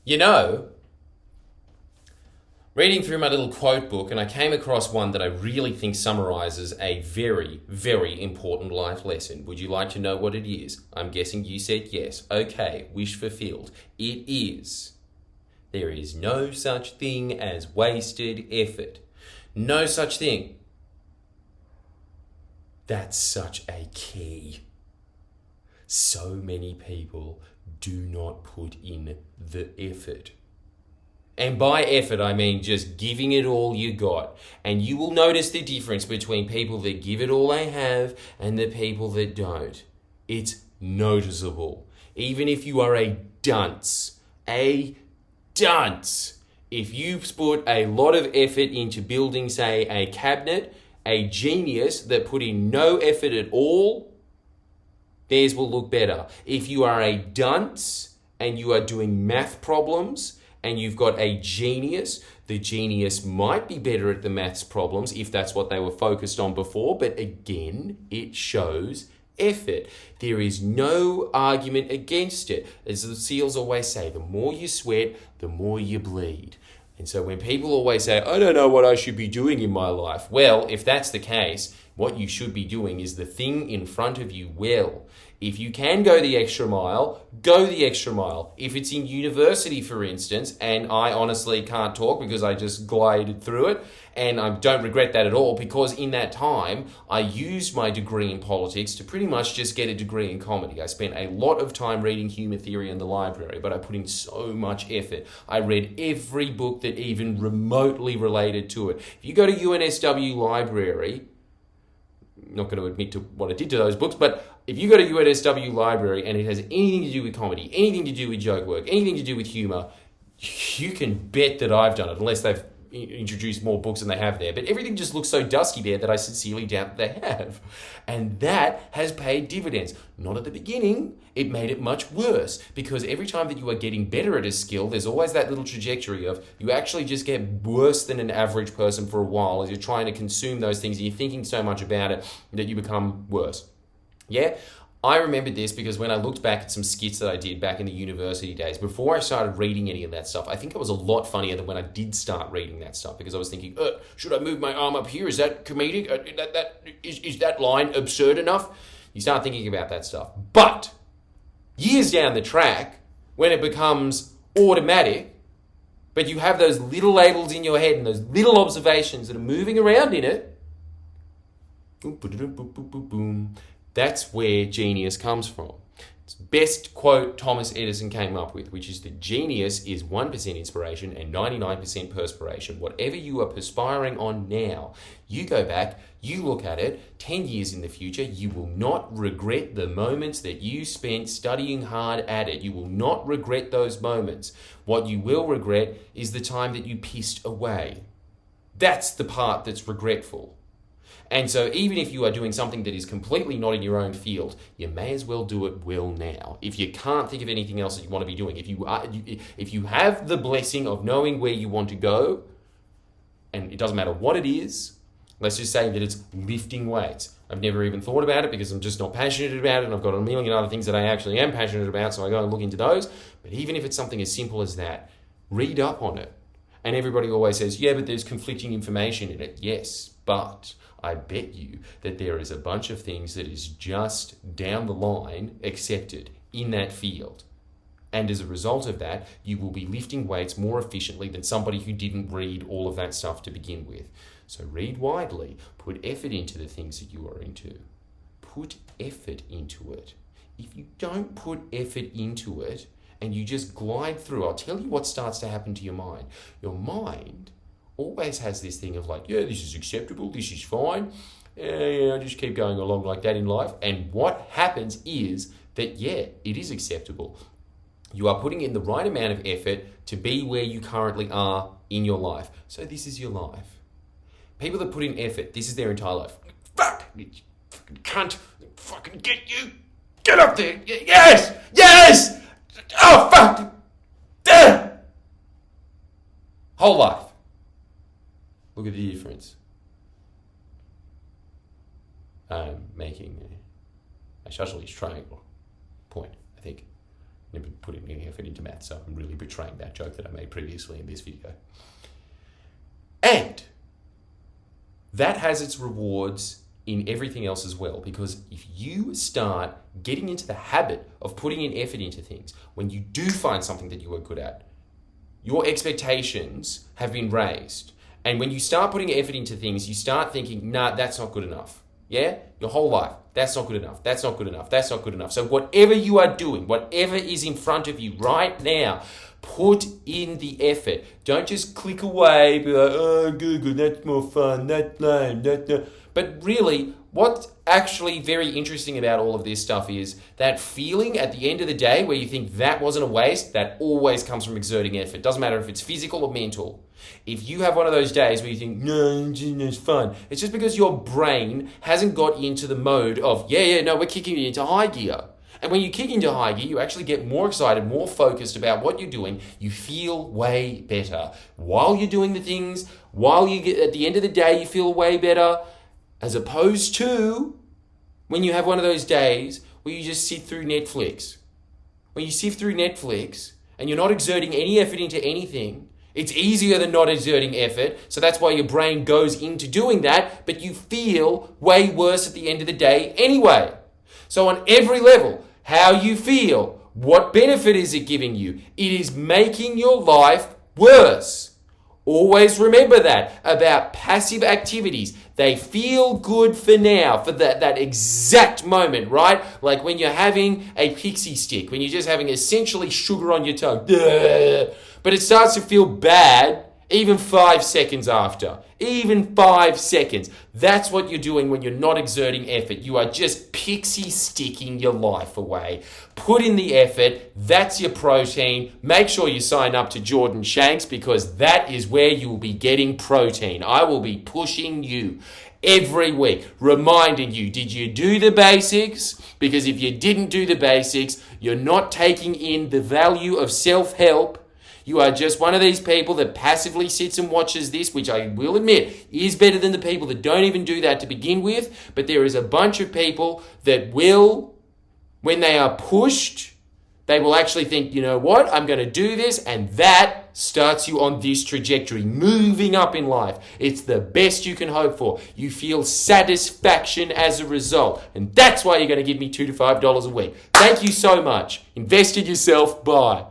You know, reading through my little quote book, and I came across one that I really think summarizes a very, very important life lesson. Would you like to know what it is? I'm guessing you said yes. Okay, wish fulfilled. It is: there is no such thing as wasted effort. No such thing. That's such a key. So many people do not put in the effort. And by effort, I mean just giving it all you got. And you will notice the difference between people that give it all they have and the people that don't. It's noticeable. Even if you are a dunce. A dunce. If you've put a lot of effort into building, say, a cabinet, a genius that put in no effort at all, theirs will look better. If you are a dunce and you are doing math problems and you've got a genius, the genius might be better at the maths problems if that's what they were focused on before, but again, it shows effort. There is no argument against it. As the SEALs always say, the more you sweat, the more you bleed. And so when people always say, I don't know what I should be doing in my life. Well, if that's the case, what you should be doing is the thing in front of you well. If you can go the extra mile, go the extra mile. If it's in university, for instance, and I honestly can't talk because I just glided through it, and I don't regret that at all, because in that time, I used my degree in politics to pretty much just get a degree in comedy. I spent a lot of time reading humour theory in the library, but I put in so much effort. I read every book that even remotely related to it. If you go to UNSW library, I'm not going to admit to what I did to those books, but if you go to UNSW library and it has anything to do with comedy, anything to do with joke work, anything to do with humour, you can bet that I've done it, unless they've introduced more books than they have there. But everything just looks so dusty there that I sincerely doubt they have. And that has paid dividends. Not at the beginning. It made it much worse, because every time that you are getting better at a skill, there's always that little trajectory of you actually just get worse than an average person for a while as you're trying to consume those things and you're thinking so much about it that you become worse. Yeah? I remembered this because when I looked back at some skits that I did back in the university days, before I started reading any of that stuff, I think I was a lot funnier than when I did start reading that stuff, because I was thinking, should I move my arm up here? Is that comedic? Is that line absurd enough? You start thinking about that stuff. But years down the track, when it becomes automatic, but you have those little labels in your head and those little observations that are moving around in it, that's where genius comes from. It's the best quote Thomas Edison came up with, which is that genius is 1% inspiration and 99% perspiration. Whatever you are perspiring on now, you go back, you look at it, 10 years in the future, you will not regret the moments that you spent studying hard at it. You will not regret those moments. What you will regret is the time that you pissed away. That's the part that's regretful. And so even if you are doing something that is completely not in your own field, you may as well do it well now. If you can't think of anything else that you want to be doing, if you have the blessing of knowing where you want to go, and it doesn't matter what it is, let's just say that it's lifting weights. I've never even thought about it because I'm just not passionate about it, and I've got a million other things that I actually am passionate about, so I go and look into those. But even if it's something as simple as that, read up on it. And everybody always says, yeah, but there's conflicting information in it. Yes, but I bet you that there is a bunch of things that is just down the line accepted in that field. And as a result of that, you will be lifting weights more efficiently than somebody who didn't read all of that stuff to begin with. So read widely, put effort into the things that you are into. Put effort into it. If you don't put effort into it and you just glide through, I'll tell you what starts to happen to your mind. Your mind always has this thing of like, yeah, this is acceptable, this is fine. Yeah, I just keep going along like that in life. And what happens is that, yeah, it is acceptable. You are putting in the right amount of effort to be where you currently are in your life. So this is your life. People that put in effort, this is their entire life. Fuck! Fucking cunt! Fucking get you! Get up there! Yes! Yes! Oh, fuck! Whole life. Look at the difference. I'm making a isosceles triangle point, I think. never put any effort into math, so I'm really betraying that joke that I made previously in this video. And that has its rewards in everything else as well, because if you start getting into the habit of putting in effort into things, when you do find something that you are good at, your expectations have been raised. And when you start putting effort into things, you start thinking, nah, that's not good enough. Yeah? Your whole life. That's not good enough. That's not good enough. That's not good enough. So whatever you are doing, whatever is in front of you right now, put in the effort. Don't just click away, be like, oh, Google, that's more fun, that's lame, that's no. But really, what's actually very interesting about all of this stuff is that feeling at the end of the day where you think that wasn't a waste, that always comes from exerting effort. Doesn't matter if it's physical or mental. If you have one of those days where you think, no, it's fun, it's just because your brain hasn't got into the mode of, we're kicking it into high gear. And when you kick into high gear, you actually get more excited, more focused about what you're doing. You feel way better. While you're doing the things, while you get at the end of the day, you feel way better. As opposed to when you have one of those days where you just sit through Netflix. When you sift through Netflix and you're not exerting any effort into anything, it's easier than not exerting effort. So that's why your brain goes into doing that, but you feel way worse at the end of the day anyway. So on every level, how you feel, what benefit is it giving you? It is making your life worse. Always remember that about passive activities. They feel good for now, for that exact moment, right? Like when you're having a pixie stick, when you're just having essentially sugar on your tongue. But it starts to feel bad even 5 seconds after. Even 5 seconds. That's what you're doing when you're not exerting effort. You are just pixie sticking your life away. Put in the effort. That's your protein. Make sure you sign up to Jordan Shanks because that is where you will be getting protein. I will be pushing you every week, reminding you, did you do the basics? Because if you didn't do the basics, you're not taking in the value of self-help. You are just one of these people that passively sits and watches this, which I will admit is better than the people that don't even do that to begin with. But there is a bunch of people that will, when they are pushed, they will actually think, you know what, I'm going to do this. And that starts you on this trajectory, moving up in life. It's the best you can hope for. You feel satisfaction as a result. And that's why you're going to give me $2 to $5 a week. Thank you so much. Invest in yourself. Bye.